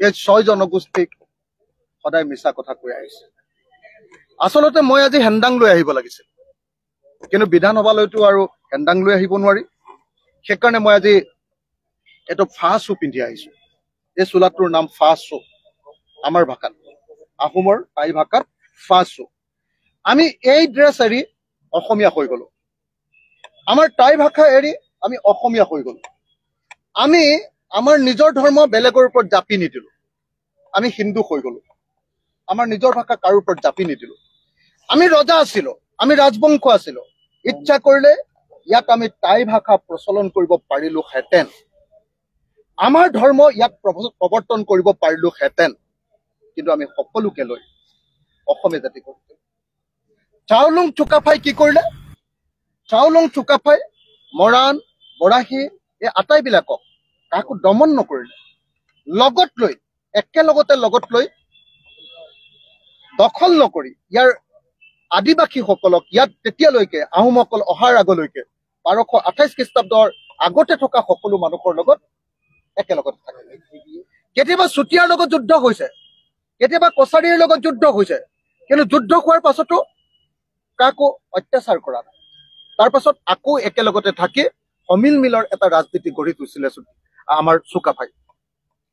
এই 6 জনগোষ্ঠীক সদায় মিছা কথা কৈ আহিছে। আচলতে মই আজি হেন্দাং লৈ আহিব লাগিছিল, কিন্তু বিধানসভালৈতো আৰু হেন্দাং লৈ আহিব নোৱাৰি। সেইকাৰণে মই আজি এইটো ফা চু পিন্ধি আহিছো। এই চোলাটোৰ নাম ফা চু, আমাৰ ভাষাত, আহোমৰ টাই ভাষাত ফা চু। আমি এই ড্ৰেছ এৰি অসমীয়া হৈ গলো, আমাৰ টাই ভাষা এৰি আমি অসমীয়া হৈ গলো। আমি আমাৰ নিজৰ ধৰ্ম বেলেগৰ ওপৰত জাপি নিদিলো, আমি হিন্দু হৈ গলো। আমাৰ নিজৰ ভাষা কাৰো ওপৰত জাপি নিদিলো। আমি ৰজা আছিলো, আমি ৰাজবংশ আছিলো। ইচ্ছা কৰিলে ইয়াত আমি টাই ভাষা প্ৰচলন কৰিব পাৰিলোহেঁতেন, আমাৰ ধৰ্ম ইয়াত প্ৰৱৰ্তন কৰিব পাৰিলোহেঁতেন, কিন্তু আমি সকলোকে লৈ অসমীয়া জাতি কৰিলো। চাওলুং চুকাফাই কি কৰিলে? চাওলুং চুকাফাই মৰাণ, বৰাহী এই আটাইবিলাকক কাকো দমন নকৰিলে, লগত লৈ একেলগতে লগত লৈ দখল নকৰি ইয়াৰ আদিবাসীসকলক ইয়াত তেতিয়ালৈকে আহোমসকল অহাৰ আগলৈকে 1228 খ্ৰীষ্টাব্দৰ আগতে থকা সকলো মানুহৰ লগত একেলগতে থাকে। কেতিয়াবা চুতীয়াৰ লগত যুদ্ধ হৈছে, কেতিয়াবা কছাৰীৰ লগত যুদ্ধ হৈছে, কিন্তু যুদ্ধ হোৱাৰ পাছতো কাকো অত্যাচাৰ কৰা নাই। তাৰ পাছত আকৌ একেলগতে থাকি সমিল মিলৰ এটা ৰাজনীতি গঢ়ি তুলিছিলে আমাৰ চুকাফাই,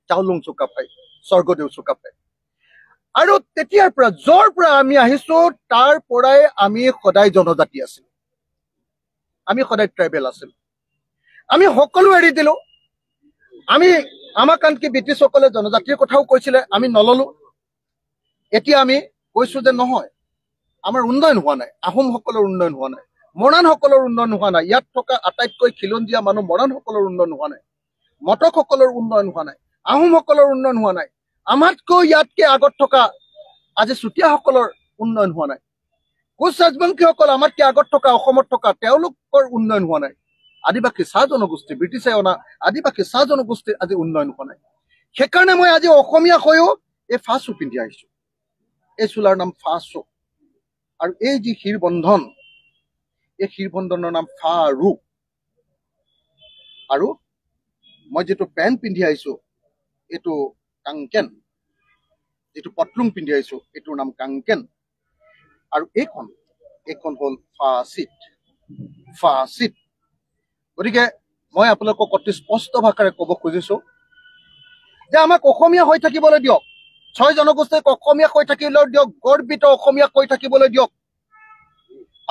চাওলুং চুকাফাই, স্বৰ্গদেউ চুকাফাই। আৰু তেতিয়াৰ পৰা যৰ পৰা আমি আহিছো তাৰ পৰাই আমি সদায় জনজাতি আছিলো, আমি সদায় ট্ৰাইবেল আছিলো। আমি সকলো এৰি দিলো। আমাক আনকি ব্ৰিটিছসকলে জনজাতিৰ কথাও কৈছিলে, আমি নললো। এতিয়া আমি কৈছো যে নহয়, আমাৰ উন্নয়ন হোৱা নাই, আহোমসকলৰ উন্নয়ন হোৱা নাই, মৰাণসকলৰ উন্নয়ন হোৱা নাই, ইয়াত থকা আটাইতকৈ খিলঞ্জীয়া মানুহ মৰাণসকলৰ উন্নয়ন হোৱা নাই, মটকসকলৰ উন্নয়ন হোৱা নাই, আহোমসকলৰ উন্নয়ন হোৱা নাই, আমাতকৈ ইয়াতকে আগত থকা আজি চুতীয়াসকলৰ উন্নয়ন হোৱা নাই, কোচ ৰাজবংশীসকল আমাতকে আগত থকা অসমত থকা তেওঁলোকৰ উন্নয়ন হোৱা নাই, আদিবাসী চাহ জনগোষ্ঠী, ব্ৰিটিছে অনা আদিবাসী চাহ জনগোষ্ঠীৰ আজি উন্নয়ন হোৱা নাই। সেইকাৰণে মই আজি অসমীয়া হৈও এই ফা চু পিন্ধি আহিছো। এই চোলাৰ নাম ফা চু, আৰু এই যি শিৰবন্ধন, এই শিৰবন্ধনৰ নাম ফা ৰু। আৰু মই যিটো পেণ্ট পিন্ধি আহিছো এইটো কাংকেন, যিটো পটলুং পিন্ধি আহিছো এইটোৰ নাম কাংকেন। আৰু এইখন হ'ল ফা চিট, ফা চিট। গতিকে মই আপোনালোকক অতি স্পষ্ট ভাষাৰে ক'ব খুজিছো যে আমাক অসমীয়া হৈ থাকিবলৈ দিয়ক, 6 জনগোষ্ঠীক অসমীয়া হৈ থাকিবলৈ দিয়ক, গৰ্বিত অসমীয়া হৈ থাকিবলৈ দিয়ক।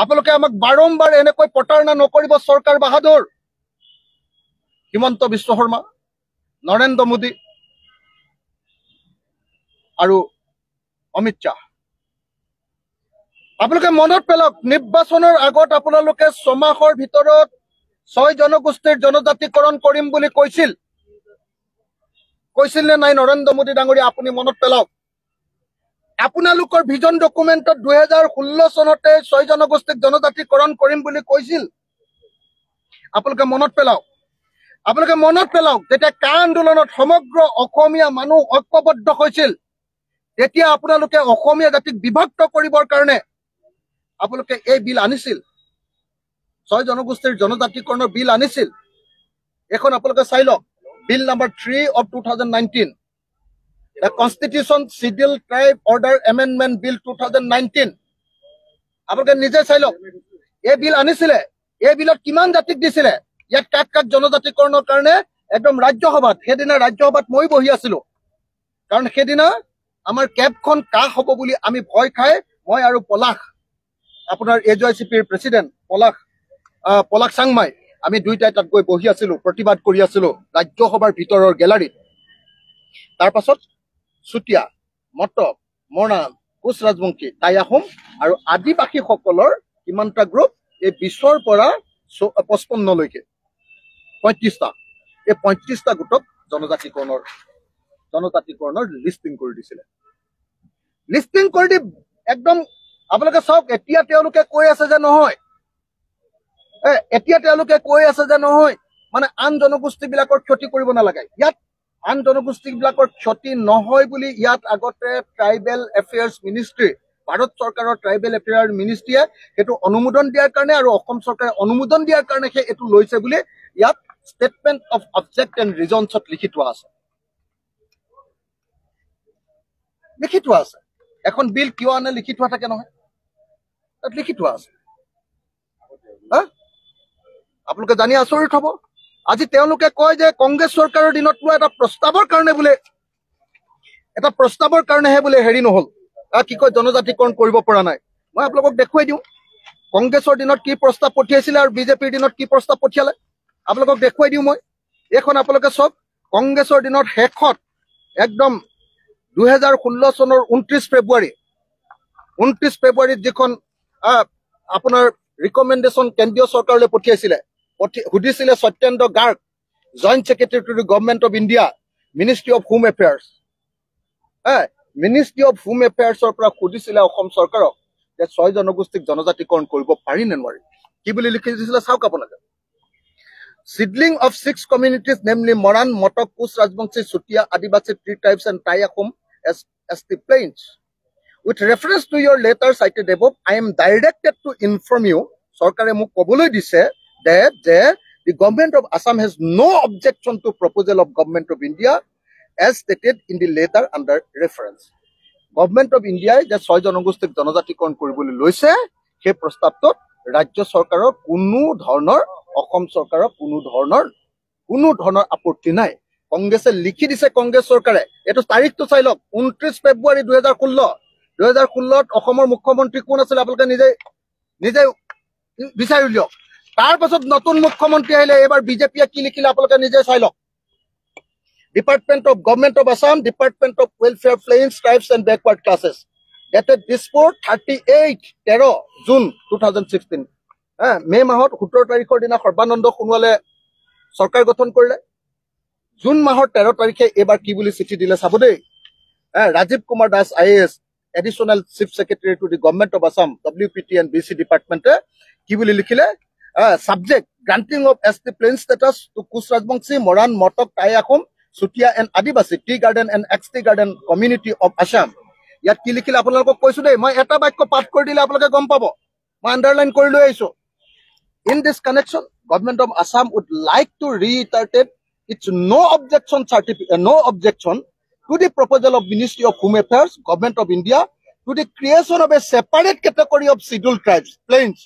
আপোনালোকে আমাক বাৰম্বাৰ এনেকৈ প্ৰতাৰণা নকৰিব। চৰকাৰ বাহাদুৰ, হিমন্ত বিশ্ব শৰ্মা, নৰেন্দ্ৰ মোদী আৰু অমিত শ্বাহ, আপোনালোকে মনত পেলাওক, নিৰ্বাচনৰ আগত আপোনালোকে 6 মাহৰ ভিতৰত 6 জনগোষ্ঠীৰ জনজাতিকৰণ কৰিম বুলি কৈছিল নে নাই? নৰেন্দ্ৰ মোদী ডাঙৰীয়া, আপুনি মনত পেলাওক। আপোনালোকৰ ভিজন ডকুমেণ্টত 2016 চনতে 6 জনগোষ্ঠীক জনজাতিকৰণ কৰিম বুলি কৈছিল। আপোনালোকে মনত পেলাওক। আপোনালোকে মনত পেলাওক, যেতিয়া কা আন্দোলনত সমগ্ৰ অসমীয়া মানুহ ঐক্যবদ্ধ হৈছিল, তেতিয়া আপোনালোকে অসমীয়া জাতিক বিভক্ত কৰিবৰ কাৰণে আপোনালোকে এই বিল আনিছিল, 6 জনগোষ্ঠীৰ জনজাতিকৰণৰ বিল আনিছিল। এখন আপোনালোকে চাই লওক, বিল number 3 of 2019, The Constitution Schedule Tribe Order Amendment Bill 2019। আপোনালোকে নিজে চাই লওক, এই বিল আনিছিলে। এই বিলত কিমান জাতিক দিছিলে? ইয়াত কাক কাক জনজাতিকৰণৰ কাৰণে একদম ৰাজ্যসভাত, সেইদিনা ৰাজ্যসভাত মই বহি আছিলো, কাৰণ সেইদিনা আমাৰ কেবখন কাহ হ'ব বুলি আমি ভয় খাই, মই আৰু পলাশ, আপোনাৰ AJCPৰ প্ৰেচিডেণ্ট পলাশ চাংমাই, আমি দুইটাই তাত গৈ বহি আছিলো, প্ৰতিবাদ কৰি আছিলো ৰাজ্যসভাৰ ভিতৰৰ গেলাৰীত। তাৰ পাছত চুতীয়া, মটক, মৰাণ, কোচ ৰাজবংশী, টাই আহোম আৰু আদিবাসীসকলৰ কিমানটা গ্ৰুপ? এই 20ৰ পৰা 55লৈকে 35টা, এই 35টা গোটক জনজাতিকৰণৰ লিষ্টিং কৰি দিছিলে। লিষ্টিং কৰি দি একদম আপোনালোকে চাওক, এতিয়া তেওঁলোকে কৈ আছে যে নহয়, মানে আন জনগোষ্ঠী বিলাকৰ ক্ষতি কৰিব নালাগে। ইয়াত আন জনগোষ্ঠী বিলাকৰ ক্ষতি নহয় বুলি ইয়াত আগতে ট্ৰাইবেল এফেয়াৰ্ছ মিনিষ্ট্ৰী, ভাৰত চৰকাৰৰ ট্ৰাইবেল এফেয়াৰ মিনিষ্ট্ৰীয়ে সেইটো অনুমোদন দিয়াৰ কাৰণে আৰু অসম চৰকাৰে অনুমোদন দিয়াৰ কাৰণেহে এইটো লৈছে বুলি ইয়াত ষ্টেটমেণ্ট অফ অবজেক্ট এণ্ড ৰিজনছত লিখি থোৱা আছে। লিখি থোৱা আছে এখন বিল কিয় আনে লিখি থোৱা থাকে নহয় তাত লিখি থোৱা আছে আপোনালোকে জানি আচৰিত হ'ব আজি তেওঁলোকে কয় যে কংগ্ৰেছ চৰকাৰৰ দিনত লোৱা এটা প্ৰস্তাৱৰ কাৰণেহে বোলে হেৰি নহল কি কয় জনজাতিকৰণ কৰিব পৰা নাই মই আপোনালোকক দেখুৱাই দিওঁ কংগ্ৰেছৰ দিনত কি প্ৰস্তাৱ পঠিয়াইছিলে আৰু বিজেপিৰ দিনত কি প্ৰস্তাৱ পঠিয়ালে আপোনালোকক দেখুৱাই দিওঁ মই এইখন আপোনালোকে চাওক কংগ্ৰেছৰ দিনত শেষত একদম 2016 চনৰ 29 ফেব্ৰুৱাৰীত যিখন আপোনাৰ ৰিকমেণ্ডেশ্যন কেন্দ্ৰীয় চৰকাৰলৈ পঠিয়াইছিলে সুধিছিলে Satyendra Garg joint secretary to the government of India ministry of home affairs ministry of home এফেয়াৰ্ছৰ পৰা সুধিছিলে অসম চৰকাৰক যে 6 জনগোষ্ঠীক জনজাতিকৰণ কৰিব পাৰি নে নোৱাৰি কি বুলি লিখি দিছিলে চাওক আপোনালোকে Seedling of 6 communities, namely Moran, Motok, Kus, Rajbangshi, Sutia, Adivasi, Tree Tribes, and Tayakum as the plains. With reference to your letter cited above, I am directed to inform you, Sarkare muk kobole dise, that the government of Assam has no objection to proposal of government of India as stated in the letter under reference. Government of India যে 6 জনগোষ্ঠীক জনজাতিকৰণ কৰিবলৈ লৈছে সেই প্ৰস্তাৱটোত ৰাজ্য চৰকাৰৰ কোনো ধৰণৰ অসম চৰকাৰৰ কোনো ধৰণৰ আপত্তি নাই কংগ্ৰেছে লিখি দিছে কংগ্ৰেছ চৰকাৰে এটো তাৰিখটো চাই লওক 29 ফেব্ৰুৱাৰী 2016ত অসমৰ মুখ্যমন্ত্ৰী কোন আছিল আপোনালোকে নিজে বিচাৰি লিয়ক তাৰ পাছত নতুন মুখ্যমন্ত্ৰী আহিলে এবাৰ বিজেপিয়ে কি লিখিলে আপোনালোকে নিজে চাই লওক Department of Government of Assam, Department of Welfare, Plains, Tribes and Backward Classes. Dated Dispur 13 June 2016. May mahot 17 তাৰিখৰ দিনা সৰ্বানন্দ সোণোৱালে চৰকাৰ গঠন কৰিলে জুন মাহৰ 13 তাৰিখে এবাৰ কি বুলি চিঠি দিলে চাব দেই Rajiv Kumar Das IAS Additional Chief Secretary to the Government of Assam WPT and BC Department কি বুলি লিখিলে Subject Granting of ST Plain Status to Kus Rajbangshi, Moran, Motok, Tayakum, Sutia and Adivasi Tea Garden and XT Garden Community of Assam. Yat ki likhile apnalok koisu dei moi eta bakyo path kori dile apnaloke gom pabo moi underline kori loi aisu in this connection government of Assam would like to reiterate its no objection to the proposal of Ministry of Home Affairs Government of India to the creation of a separate category of scheduled tribes plains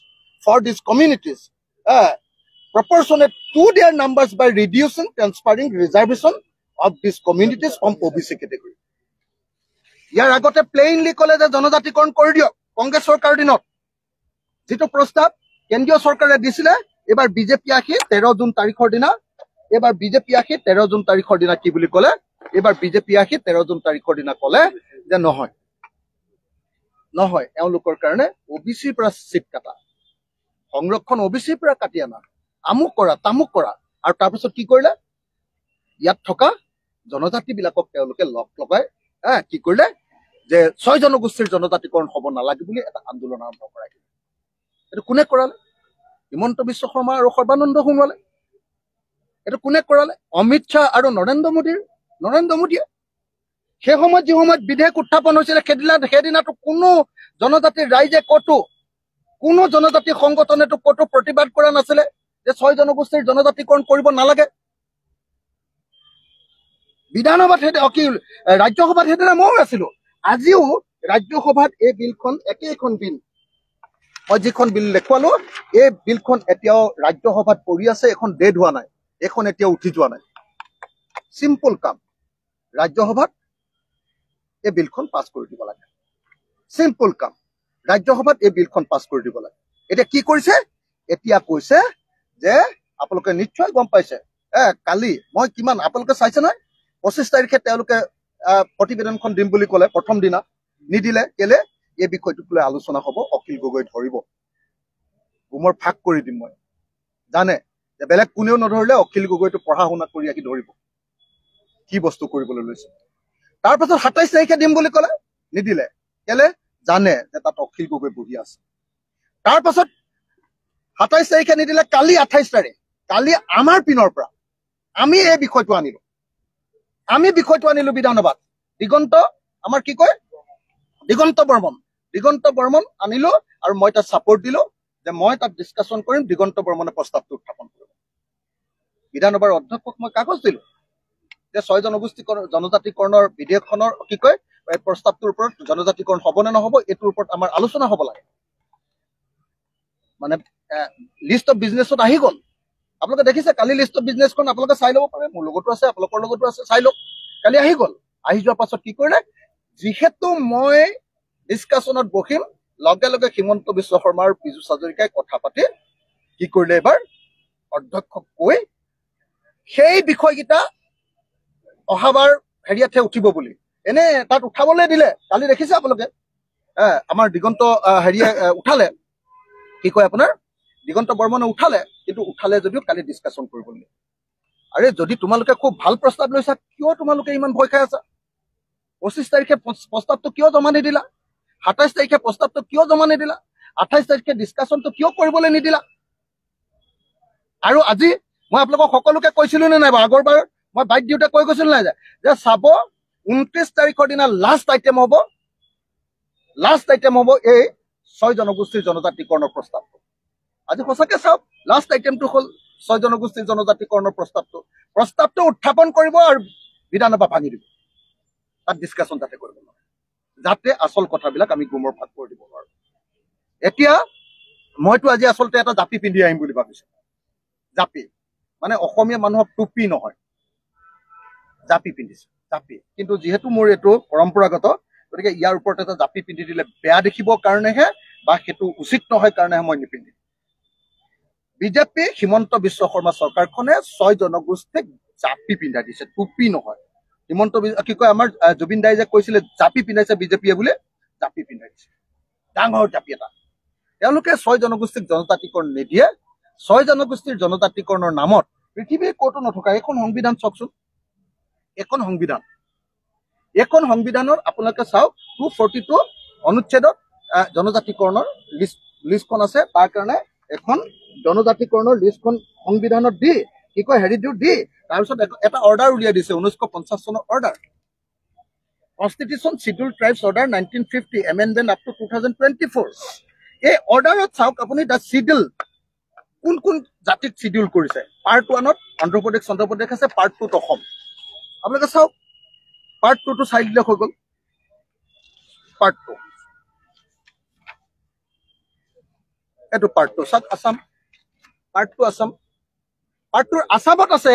for these communities proportionate to their numbers by reducing transferring reservation of these communities from OBC category. ইয়াৰ আগতে প্লেইনলি কলে যে জনজাতিকৰণ কৰি দিয়ক কংগ্ৰেছ চৰকাৰৰ দিনত যেটো প্ৰস্তাৱ কেন্দ্ৰীয় চৰকাৰে দিছিলে এবাৰ বিজেপি আহি 13 জুন তাৰিখৰ দিনা কি বুলি কলে এবাৰ বিজেপি আহি 13 জুন তাৰিখৰ দিনা কলে যে নহয় এওঁলোকৰ কাৰণে ওবিসিৰ পৰা সিট কাটা সংৰক্ষণ ওবিসিৰ পৰা কাটি আনা আমুক কৰা তামুক কৰা আৰু তাৰ পিছত কি কৰিলে ইয়াত থকা জনজাতি বিলাকক তেওঁলোকে লগাই কি কৰিলে যে 6 জনগোষ্ঠীৰ জনজাতিকৰণ হ'ব নালাগে বুলি এটা আন্দোলন আৰম্ভ কৰাইছিল এটো কোনে কৰালে হিমন্ত বিশ্ব শৰ্মা আৰু সৰ্বানন্দ সোণোৱালে এটো কোনে কৰালে অমিত শাহ আৰু নৰেন্দ্ৰ মোদীয়ে সেই সময়ত যি সময়ত বিধেয়ক উত্থাপন হৈছিল সেইদিনাটো কোনো জনজাতিৰ ৰাইজে কোনো জনজাতি সংগঠনেটো কতো প্ৰতিবাদ কৰা নাছিলে যে 6 জনগোষ্ঠীৰ জনজাতিকৰণ কৰিব নালাগে বিধানসভাত ৰাজ্যসভাত সেইদিনা মই আছিলো আজিও ৰাজ্যসভাত এই বিলখন একেখন বিল মই যিখন বিল লেখুৱালো এই বিলখন এতিয়াও ৰাজ্যসভাত পৰি আছে এখন ডেড হোৱা নাই এখন এতিয়াও উঠি যোৱা নাই সিম্পল কাম ৰাজ্যসভাত এই বিলখন পাছ কৰি দিব লাগে সিম্পল কাম ৰাজ্যসভাত এই বিলখন পাছ কৰি দিব লাগে এটা কি কৰিছে এতিয়া কৈছে যে আপোনালোকে নিশ্চয় গম পাইছে কালি মই কিমান আপোনালোকে চাইছে নহয় 25 তাৰিখে তেওঁলোকে প্ৰতিবেদনখন দিম বুলি ক'লে প্ৰথম দিনা নিদিলে কেলে এই বিষয়টোক লৈ আলোচনা হ'ব অখিল গগৈ ধৰিব গুমৰ ফাক কৰি দিম মই জানে যে বেলেগ কোনেও নধৰিলে অখিল গগৈটো পঢ়া শুনা কৰি আকি ধৰিব কি বস্তু কৰিবলৈ লৈছে তাৰ পাছত 27 তাৰিখে দিম বুলি ক'লে নিদিলে কেলে জানে যে তাত অখিল গগৈ বহি আছে তাৰ পাছত 27 তাৰিখে নিদিলে কালি 28 তাৰিখ কালি আমাৰ পিনৰ পৰা আমি এই বিষয়টো আনিলো বিধানসভাত দিগন্ত আমাৰ কি কয় দিগন্ত বৰ্মন আনিলো আৰু মই তাত সাপোৰ্ট দিলো যে মই তাত ডিসকাশন কৰিম দিগন্ত বৰ্মনে প্ৰস্তাৱটো উত্থাপন কৰিব বিধানসভাৰ অধ্যক্ষক মই কাগজ দিলো যে 6 জনগোষ্ঠী জনজাতিকৰণৰ বিধেয়কখনৰ কি কয় এই প্ৰস্তাৱটোৰ ওপৰত জনজাতিকৰণ হ'ব নে নহ'ব এইটোৰ ওপৰত আমাৰ আলোচনা হ'ব লাগে। মানে লিষ্ট অফ বিজনেছত আহি গ'ল। আপোনালোকে দেখিছে কালি লিষ্ট অফ বিজনেছখন আপোনালোকে চাই ল'ব পাৰে, মোৰ লগতো আছে, আপোনালোকৰ লগতো আছে, চাই লওক। কালি আহি গ'ল। আহি যোৱাৰ পাছত কি কৰিলে, যিহেতু মই ডিছকাশ্যনত বহিম, লগে লগে হিমন্ত বিশ্ব শৰ্মা আৰু পীযুষ হাজৰিকাই কথা পাতি কি কৰিলে, এবাৰ অধ্যক্ষক কৈ সেই বিষয়কেইটা অহাবাৰ হেৰিয়াতহে উঠিব বুলি এনে তাত উঠাবলৈ দিলে। কালি দেখিছে আপোনালোকে আমাৰ দিগন্ত হেৰিয়ে উঠালে, কি কয় আপোনাৰ দিগন্ত বৰ্মনে উঠালে, কিন্তু উঠালে যদিও কালি ডিছকাশ্যন কৰিবলৈ। আৰে যদি তোমালোকে খুব ভাল প্ৰস্তাৱ লৈছা, কিয় তোমালোকে ইমান ভয় খাই আছা? 25 তাৰিখে প্ৰস্তাৱটো কিয় জমা নিদিলা? 27 তাৰিখে প্ৰস্তাৱটো কিয় জমা নিদিলা? 28 তাৰিখে ডিছকাশ্যনটো কিয় কৰিবলৈ নিদিলা? আৰু আজি মই আপোনালোকক সকলোকে কৈছিলো নে নাই, আগৰবাৰ মই বাইক দিওঁতে কৈ গৈছিলো নাই যে চাব 29 তাৰিখৰ দিনা লাষ্ট আইটেম হ'ব এই 6 জনগোষ্ঠীৰ জনজাতিকৰণৰ প্ৰস্তাৱটো। আজি সঁচাকে চাওক, লাষ্ট আইটেমটো হ'ল 6 জনগোষ্ঠীৰ জনজাতিকৰণৰ প্ৰস্তাৱটো উত্থাপন কৰিব আৰু বিধানসভা ভাঙি দিব। তাত ডিছকাশ্যন যাতে কৰিব নোৱাৰে, যাতে আচল কথাবিলাক আমি গুমৰ ভাগ কৰি দিব নোৱাৰো। এতিয়া মইতো আজি আচলতে এটা জাপি পিন্ধি আহিম বুলি ভাবিছো। জাপি মানে অসমীয়া মানুহক টুপি নহয়, জাপি পিন্ধিছো, জাপি। কিন্তু যিহেতু মোৰ এইটো পৰম্পৰাগত, গতিকে ইয়াৰ ওপৰত এটা জাপি পিন্ধি দিলে বেয়া দেখিবৰ কাৰণেহে বা সেইটো উচিত নহয় কাৰণেহে মই নিপিন্ধিম। বিজেপি হিমন্ত বিশ্ব শৰ্মা চৰকাৰখনে 6 জনগোষ্ঠীক জাপি পিন্ধাই দিছে, টুপি নহয়। হিমন্ত কি কয়, আমাৰ জুবিন দাই যে কৈছিলে জাপি পিন্ধাইছে বিজেপিয়ে বোলে, জাপি পিন্ধাই দিছে, ডাঙৰ জাপি এটা। তেওঁলোকে 6 জনগোষ্ঠীক জনজাতিকৰণ নিদিয়ে। 6 জনগোষ্ঠীৰ জনজাতিকৰণৰ নামত পৃথিৱীৰ ক'তো নথকা এখন সংবিধান চাওকচোন, এখন সংবিধানৰ আপোনালোকে চাওক 242 অনুচ্ছেদত জনজাতিকৰণৰ লিষ্টখন আছে। তাৰ কাৰণে এখন জনজাতিকৰণৰ লিষ্টখন সংবিধানত দি কি কয় হেৰিটো দি তাৰপিছত এটা অৰ্ডাৰ উলিয়াই দিছে, 1950 চনৰ order, constitution schedule tribes order 1950 amendment up to 2024। এই অৰ্ডাৰত চাওক আপুনি, দ্য শিডিউল কোন কোন জাতিক শিডিউল কৰিছে। পাৰ্ট 1ত অন্ধ্ৰপ্ৰদেশ আছে, পাৰ্ট 2ত অসম। আপোনালোকে চাওক, পাৰ্ট 2টো চাই দিলে হৈ গ'ল। পাৰ্ট 2 এইটো পাৰ্ট 2 চাওক, আছাম, পাৰ্ট 2 আছাম। পাৰ্ট 2 আছামত আছে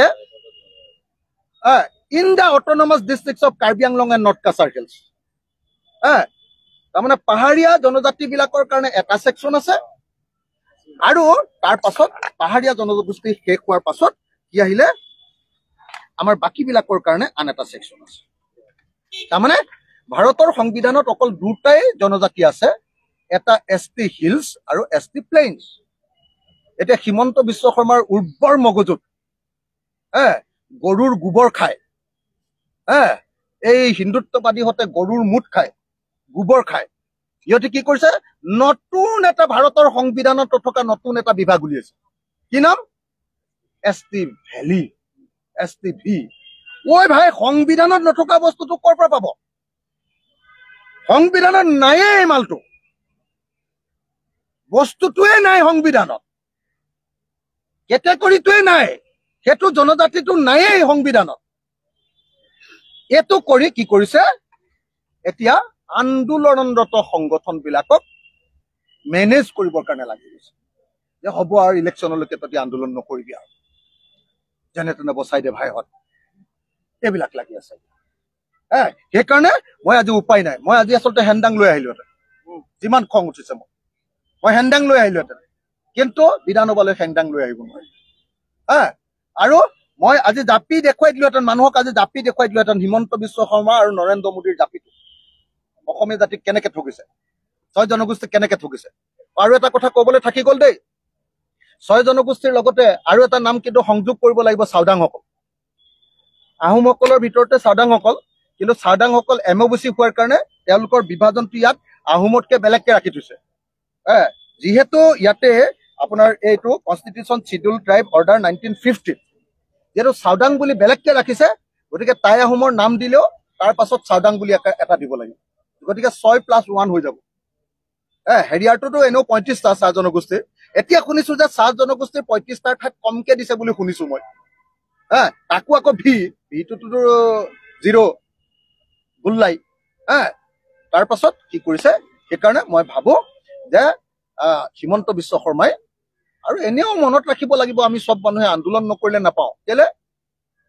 in the autonomous districts of Karbi Anglong and north Cachar hills. তাৰমানে পাহাৰীয়া জনজাতি বিলাকৰ কাৰণে এটা ছেকশ্যন আছে, আৰু তাৰ পাছত পাহাৰীয়া জনগোষ্ঠী শেষ হোৱাৰ পাছত কি আহিলে, আমাৰ বাকী বিলাকৰ কাৰণে আন এটা ছেকশ্যন আছে। তাৰমানে ভাৰতৰ সংবিধানত অকল দুটাই জনজাতি আছে, এটা ST হিলছ আৰু ST প্লেইনছ। এতিয়া হিমন্ত বিশ্ব শৰ্মাৰ উৰ্বৰ মগজুত গৰুৰ গোবৰ খায়, এই হিন্দুত্ববাদীহঁতে গৰুৰ মুঠ খায়, গোবৰ খায়। সিহঁতে কি কৰিছে, নতুন এটা ভাৰতৰ সংবিধানত থকা নতুন এটা বিভাগ উলিয়াইছে। কি নাম? ST valley, ST V. ঐ ভাই, সংবিধানত নথকা বস্তুটো ক'ৰ পৰা পাব? সংবিধানত নায়ে এই মালটো, বস্তুটোৱে নাই সংবিধানত, কেটেগৰীটোৱে নাই, সেইটো জনজাতিটো নায়ে সংবিধানত। এইটো কৰি কি কৰিছে, এতিয়া আন্দোলনৰত সংগঠন বিলাকক মেনেজ কৰিবৰ কাৰণে লাগি গৈছে যে হ'ব আৰু ইলেকশ্যনলৈকে তহঁতি আন্দোলন নকৰিবি আৰু যেনে তেনে বচাই দে ভাইহঁত, এইবিলাক লাগি আছে। সেইকাৰণে মই আজি উপায় নাই, মই আজি আচলতে হেণ্ডাং লৈ আহিলোহেঁতেন, যিমান খং উঠিছে মই হেণ্ডাং লৈ আহিলোহেঁতেন, কিন্তু বিধানসভালৈ হেণ্ডাং লৈ আহিব নোৱাৰি। আৰু মই আজি জাপি দেখুৱাই দিলোহেঁতেন, মানুহক আজি জাপি দেখুৱাই দিলোহেঁতেন, হিমন্ত বিশ্ব শৰ্মা আৰু নৰেন্দ্ৰ মোদীৰ জাপিটো অসমীয়া জাতিক কেনেকে ঠগিছে, 6 জনগোষ্ঠীক কেনেকে ঠগিছে। আৰু এটা কথা কবলৈ থাকি গ'ল দেই, 6 জনগোষ্ঠীৰ লগতে আৰু এটা নাম কিন্তু সংযোগ কৰিব লাগিব, চাওদাংসকল। আহোমসকলৰ ভিতৰতে চাওদাংসকল, কিন্তু চাওদাংসকল এমবুচি হোৱাৰ কাৰণে তেওঁলোকৰ বিভাজনটো ইয়াত আহোমতকে বেলেগকে ৰাখি থৈছে। যিহেতু ইয়াতে আপোনাৰ এইটো কনষ্টিটিউশ্যন শিডিউল ট্ৰাইব অৰ্ডাৰ 1950, যিহেতু চাওদাং বুলি বেলেগকে ৰাখিছে, গতিকে টাই আহোমৰ নাম দিলেও তাৰ পাছত চাওদাং বুলি এটা দিব লাগিব, গতিকে 6+1 হৈ যাব। হেৰিয়াৰটোতো এনেও 35টা চাহ জনগোষ্ঠীৰ, এতিয়া শুনিছো যে চাহ জনগোষ্ঠীৰ 35টাৰ ঠাইত কমকে দিছে বুলি শুনিছো মই। তাকো আকৌ ভিটোতো 0 গোল্লাই, তাৰ পাছত কি কৰিছে সেইকাৰণে মই ভাবো যে হিমন্ত বিশ্ব শৰ্মাই আৰু এনেও মনত ৰাখিব লাগিব আমি সব মানুহে আন্দোলন নকৰিলে নাপাওঁ কেলে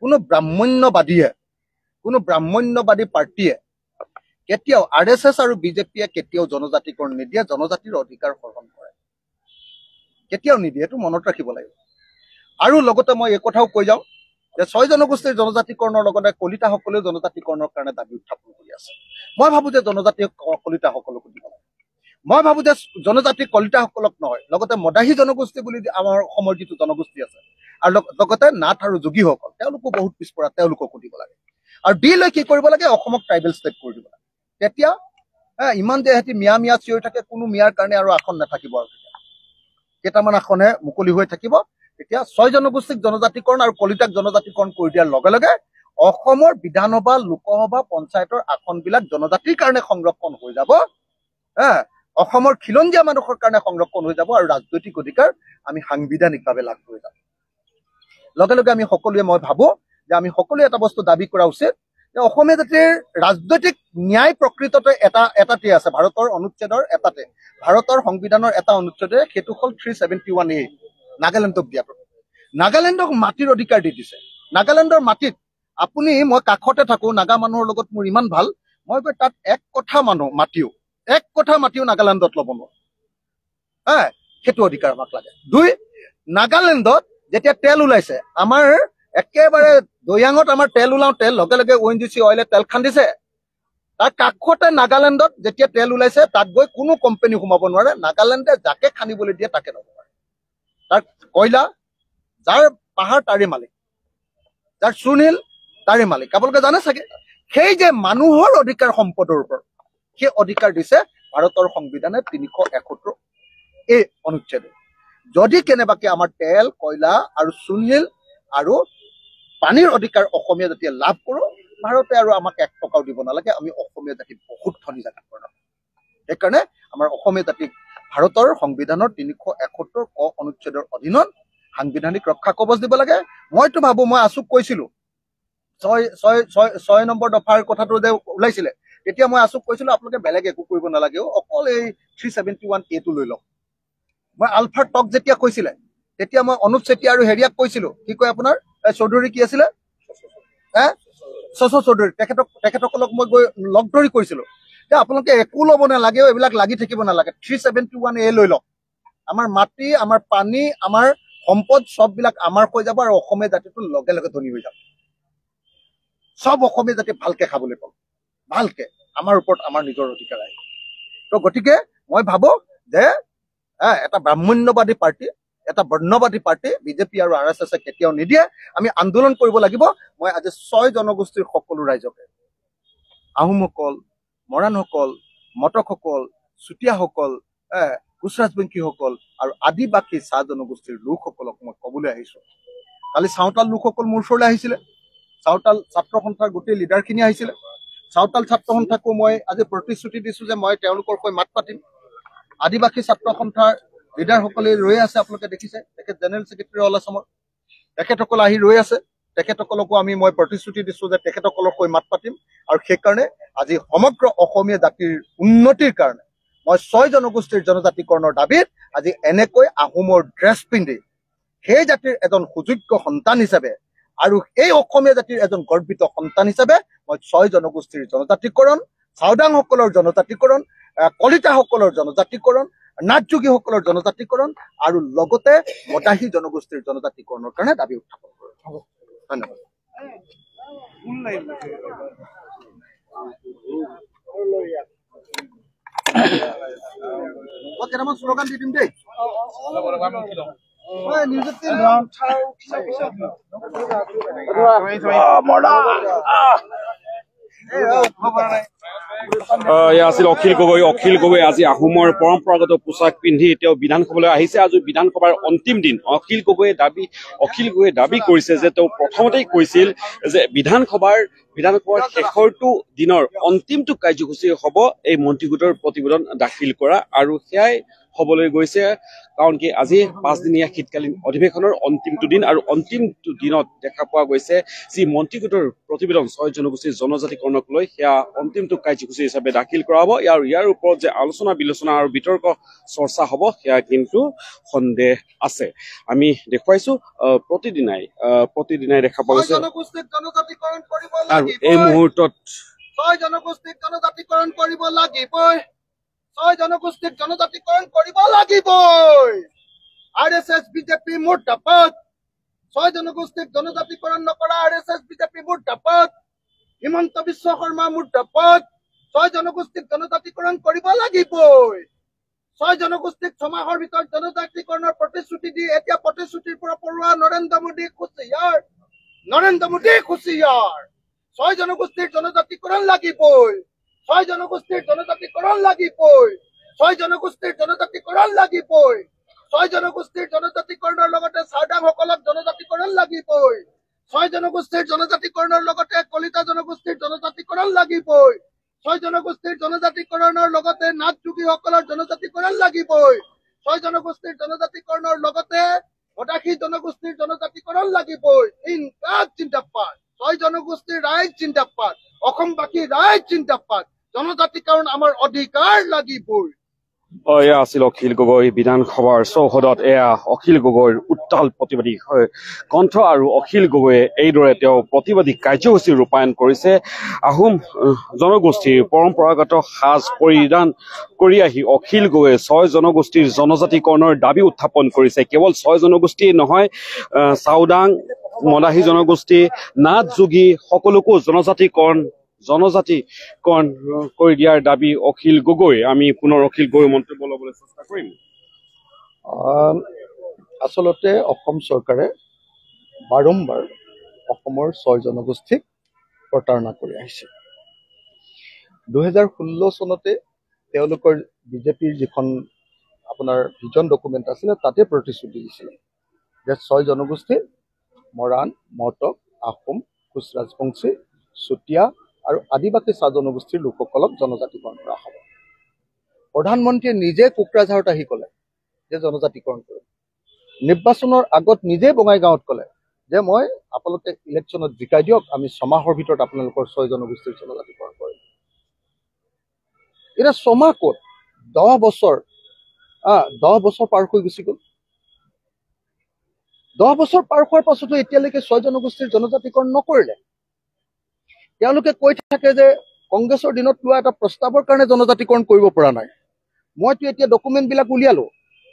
কোনো ব্ৰাহ্মণ্যবাদী পাৰ্টীয়ে কেতিয়াও RSS আৰু বিজেপিয়ে কেতিয়াও জনজাতিকৰণ নিদিয়ে জনজাতিৰ অধিকাৰ হৰণ কৰে কেতিয়াও নিদিয়ে এইটো মনত ৰাখিব লাগিব আৰু লগতে মই এই কথাও কৈ যাওঁ যে 6 জনগোষ্ঠীৰ জনজাতিকৰণৰ লগতে কলিতাসকলেও জনজাতিকৰণৰ কাৰণে দাবী উত্থাপন কৰি আছে মই ভাবো যে জনজাতি কলিতাসকলকো দিব লাগে মই ভাবো যে জনজাতি কলিতাসকলক নহয় লগতে মদাহী জনগোষ্ঠী বুলি আমাৰ অসমৰ যিটো জনগোষ্ঠী আছে আৰু লগতে নাথ আৰু যোগীসকল তেওঁলোকো বহুত পিছপৰা তেওঁলোককো দিব লাগে আৰু দি লৈ কি কৰিব লাগে অসমক ট্ৰাইবেল ষ্টেট কৰি দিব লাগে তেতিয়া ইমান যে এহেঁতি মিয়া চিঞৰি থাকে কোনো মিয়াৰ কাৰণে আৰু আসন নাথাকিব আৰু কেইটামান আসনে মুকলি হৈ থাকিব তেতিয়া 6 জনগোষ্ঠীক জনজাতিকৰণ আৰু কলিতাক জনজাতিকৰণ কৰি দিয়াৰ লগে লগে অসমৰ বিধানসভা লোকসভা পঞ্চায়তৰ আসনবিলাক জনজাতিৰ কাৰণে সংৰক্ষণ হৈ যাব অসমৰ খিলঞ্জীয়া মানুহৰ কাৰণে সংৰক্ষণ হৈ যাব আৰু ৰাজনৈতিক অধিকাৰ আমি সাংবিধানিকভাৱে লাভ কৰি যাম লগে লগে আমি সকলোৱে মই ভাবো যে আমি সকলোৱে এটা বস্তু দাবী কৰা উচিত যে অসমীয়া জাতিৰ ৰাজনৈতিক ন্যায় প্ৰকৃততে এটাতে আছে ভাৰতৰ অনুচ্ছেদৰ এটাতে ভাৰতৰ সংবিধানৰ এটা অনুচ্ছেদে সেইটো হ'ল 371A নাগালেণ্ডক দিয়াটো নাগালেণ্ডক মাটিৰ অধিকাৰ দি দিছে নাগালেণ্ডৰ মাটিত আপুনি মই কাষতে থাকো নাগা মানুহৰ লগত মোৰ ইমান ভাল মই গৈ তাত এক কঠা মাটিও নাগালেণ্ডত ল'ব নোৱাৰো সেইটো অধিকাৰ আমাক লাগে 2 নাগালেণ্ডত যেতিয়া তেল ওলাইছে আমাৰ একেবাৰে দৈয়াঙত আমাৰ তেল ওলাওঁতে লগে লগে ONGC অইলে তেল খান্দিছে তাৰ কাষতে নাগালেণ্ডত যেতিয়া তেল ওলাইছে তাত গৈ কোনো কোম্পানী সোমাব নোৱাৰে নাগালেণ্ডে যাকে খান্দিবলৈ দিয়ে তাকে ল'ব পাৰে তাৰ কয়লা যাৰ পাহাৰ তাৰে মালিক যাৰ চূণশিল তাৰে মালিক আপোনালোকে জানে চাগে সেই যে মানুহৰ অধিকাৰ সম্পদৰ ওপৰত সেই অধিকাৰ দিছে ভাৰতৰ সংবিধানে 371 এই অনুচ্ছেদে যদি কেনেবাকে আমাৰ তেল কয়লা আৰু চূণশিল আৰু পানীৰ অধিকাৰ অসমীয়া জাতিয়ে লাভ কৰো ভাৰতে আৰু আমাক 1 টকাও দিব নালাগে আমি অসমীয়া জাতি বহুত ধনী জাতি সেইকাৰণে আমাৰ অসমীয়া জাতিক ভাৰতৰ সংবিধানৰ 371 ক অনুচ্ছেদৰ অধীনত সাংবিধানিক ৰক্ষা কবচ দিব লাগে মইতো ভাবো মই আছুক কৈছিলো 6 নম্বৰ দফাৰ কথাটো যে ওলাইছিলে তেতিয়া মই আছুক কৈছিলো আপোনালোকে বেলেগ একো কৰিব নালাগে অকল এই 371A টো লৈ লওক মই আলফাৰ টক যেতিয়া কৈছিলে তেতিয়া মই অনুপ চেতিয়া আৰু হেৰিয়াক কৈছিলো কি কয় আপোনাৰ চৌধুৰী কি আছিলে চৌধুৰী তেখেতসকলক মই গৈ লগ ধৰি কৈছিলো যে আপোনালোকে একো ল'ব নালাগে এইবিলাক লাগি থাকিব নালাগে 371A লৈ লওক আমাৰ মাটি আমাৰ পানী আমাৰ সম্পদ সববিলাক আমাৰ হৈ যাব আৰু অসমীয়া জাতিটো লগে লগে ধনী হৈ যাব সব অসমীয়া জাতি ভালকে খাবলৈ পাব ভালকে আমাৰ ওপৰত আমাৰ নিজৰ অধিকাৰ আহিব তো গতিকে মই ভাবো যে এটা ব্ৰাহ্মণ্যবাদী পাৰ্টি এটা বৰ্ণবাদী পাৰ্টি বিজেপি আৰু RSS কেতিয়াও নিদিয়ে আমি আন্দোলন কৰিব লাগিব মই আজি 6 জনগোষ্ঠীৰ সকলো ৰাইজকে আহোমসকল মৰাণসকল মটকসকল চুতীয়াসকল কোচৰাজবংশীসকল আৰু আদিবাসী চাহ জনগোষ্ঠীৰ লোকসকলক মই ক'বলৈ আহিছো কালি চাওতাল লোকসকল মোৰ ওচৰলৈ আহিছিলে চাওতাল ছাত্ৰ সন্থাৰ গোটেই লিডাৰখিনি আহিছিলে চাওতাল ছাত্ৰ সন্থাকো মই আজি প্ৰতিশ্ৰুতি দিছো যে মই তেওঁলোকৰ হৈ মাত পাতিম আদিবাসী ছাত্ৰ সন্থাৰ লিডাৰসকলে ৰৈ আছে আপোনালোকে দেখিছে তেখেত জেনেৰেল ছেক্ৰেটাৰী অল আছামৰ তেখেতসকল আহি ৰৈ আছে তেখেতসকলকো মই প্ৰতিশ্ৰুতি দিছো যে তেখেতসকলৰ হৈ মাত পাতিম আৰু সেইকাৰণে আজি সমগ্ৰ অসমীয়া জাতিৰ উন্নতিৰ কাৰণে মই 6 জনগোষ্ঠীৰ জনজাতিকৰণৰ দাবীত আজি এনেকৈ আহোমৰ ড্ৰেছ পিন্ধি সেই জাতিৰ এজন সুযোগ্য সন্তান হিচাপে আৰু এই অসমীয়া জাতিৰ এজন গৰ্বিত সন্তান হিচাপে মই 6 জনগোষ্ঠীৰ জনজাতিকৰণ চাওদাংসকলৰ জনজাতিকৰণ কলিতাসকলৰ জনজাতিকৰণ নাথযোগীসকলৰ জনজাতিকৰণ আৰু লগতে মদাহী জনগোষ্ঠীৰ জনজাতিকৰণৰ কাৰণে দাবী উত্থাপন কৰোঁ ধন্যবাদ মই কেইটামান শ্লোগান দি দিম দেই আছিল অখিল গগৈ আজি আহোমৰ পৰম্পৰাগত পোছাক পিন্ধি তেওঁ বিধানসভালৈ আহিছে আজি বিধানসভাৰ অন্তিম দিন অখিল গগৈয়ে দাবী কৰিছে যে তেওঁ প্ৰথমতেই কৈছিল যে বিধানসভাৰ শেষৰটো দিনৰ অন্তিমটো কাৰ্যসূচী হ'ব এই মন্ত্ৰী গোটৰ প্ৰতিবেদন দাখিল কৰা আৰু সেয়াই হবলৈ গৈছে কাৰণ কি আজি 5 দিনীয়া শীতকালীন অধিৱেশনৰ অন্তিমটো দিন আৰু অন্তিমটো দিনত দেখা পোৱা গৈছে যি মন্ত্ৰী গোটৰ প্ৰতিবেদন 6 জনগোষ্ঠীৰ জনজাতিকৰণক লৈ সেয়া অন্তিমটো কাৰ্যসূচী হিচাপে দাখিল কৰা হ'ব ইয়াৰ ওপৰত যে আলোচনা বিলোচনা আৰু বিতৰ্ক চৰ্চা হ'ব সেয়া কিন্তু সন্দেহ আছে আমি দেখুৱাইছো প্ৰতিদিনাই দেখা পোৱা গৈছে জনগোষ্ঠীক জনজাতিকৰণ কৰিব আৰু এই মুহূৰ্তত 6 জনগোষ্ঠীক জনজাতিকৰণ কৰিব লাগিবই 6 জনগোষ্ঠীক জনজাতিকৰণ কৰিব লাগিবই আৰএছএছ বিজেপি মুৰ্দাবাদ 6 জনগোষ্ঠীক জনজাতিকৰণ নকৰা আৰএছএছ বিজেপি মুৰ্দাবাদ হিমন্ত বিশ্ব শৰ্মা মুৰ্দাবাদ 6 জনগোষ্ঠীক জনজাতিকৰণ কৰিব লাগিবই 6 জনগোষ্ঠীক 6 মাহৰ ভিতৰত জনজাতিকৰণৰ প্ৰতিশ্ৰুতি দি এতিয়া প্ৰতিশ্ৰুতিৰ পৰা পৰোৱা নৰেন্দ্ৰ মোদী খুচিয়াৰ 6 জনগোষ্ঠীৰ জনজাতিকৰণ লাগিবই 6 জনগোষ্ঠীৰ জনজাতিকৰণ লাগিবই 6 জনগোষ্ঠীৰ জনজাতিকৰণ লাগিবই 6 জনগোষ্ঠীৰ জনজাতিকৰণৰ লগতে চাওদাংসকলক জনজাতিকৰণ লাগিবই 6 জনগোষ্ঠীৰ জনজাতিকৰণৰ লগতে কলিতা জনগোষ্ঠীৰ জনজাতিকৰণ লাগিবই 6 জনগোষ্ঠীৰ জনজাতিকৰণৰ লগতে নাথ যোগীসকলৰ জনজাতিকৰণ লাগিবই 6 জনগোষ্ঠীৰ জনজাতিকৰণৰ লগতে মদাসী জনগোষ্ঠীৰ জনজাতিকৰণ লাগিবই ইনকাজ জিন্দাবাদ 6 জনগোষ্ঠীৰ ৰাইজ জিন্দাবাদ অসমবাসী ৰাইজ জিন্দাবাদ জনজাতিকৰণ আমাৰ অধিকাৰ লাগিবই এয়া আছিল অখিল গগৈ বিধানসভাৰ চৌহদত এয়া অখিল গগৈৰ উত্তাল প্ৰতিবাদী কণ্ঠ আৰু অখিল গগৈয়ে এইদৰে তেওঁ প্ৰতিবাদী কাৰ্যসূচী ৰূপায়ণ কৰিছে আহোম জনগোষ্ঠীৰ পৰম্পৰাগত সাজ পৰিধান কৰি আহি অখিল গগৈয়ে 6 জনগোষ্ঠীৰ জনজাতিকৰণৰ দাবী উত্থাপন কৰিছে কেৱল 6 জনগোষ্ঠী নহয় চাওদাং মদাহী জনগোষ্ঠী নাথ যোগী সকলোকো জনজাতিকৰণ কৰি দিয়াৰ দাবী অখিল গগৈ আমি পুনৰ অখিল গগৈ মন্তব্য ল'বলৈ চেষ্টা কৰিম আচলতে অসম চৰকাৰে বাৰম্বাৰ অসমৰ 6 জনগোষ্ঠীক প্ৰতাৰণা কৰি আহিছে 2016 চনতে তেওঁলোকৰ বিজেপিৰ যিখন আপোনাৰ ভিজন ডকুমেণ্ট আছিলে তাতে প্ৰতিশ্ৰুতি দিছিলে যে 6 জনগোষ্ঠী মৰাণ মহতক আহোম কোচ ৰাজবংশী চুতীয়া আৰু আদিবাসী চাহ জনগোষ্ঠীৰ লোকসকলক জনজাতিকৰণ কৰা হ'ব প্ৰধানমন্ত্ৰীয়ে নিজে কোকৰাঝাৰত আহি ক'লে যে জনজাতিকৰণ কৰিম নিৰ্বাচনৰ আগত নিজে বঙাইগাঁৱত ক'লে যে মই আপোনালোকে ইলেকশ্যনত জিকাই দিয়ক আমি 6 মাহৰ ভিতৰত আপোনালোকৰ 6 জনগোষ্ঠীৰ জনজাতিকৰণ কৰিম এটা 6 মাহ ক'ত 10 বছৰ পাৰ হৈ গুচি গ'ল 10 বছৰ পাৰ হোৱাৰ পাছতো এতিয়ালৈকে 6 জনগোষ্ঠীৰ জনজাতিকৰণ নকৰিলে তেওঁলোকে কৈ থাকে যে কংগ্ৰেছৰ দিনত লোৱা এটা প্ৰস্তাৱৰ কাৰণে জনজাতিকৰণ কৰিব পৰা নাই মইতো এতিয়া ডকুমেণ্টবিলাক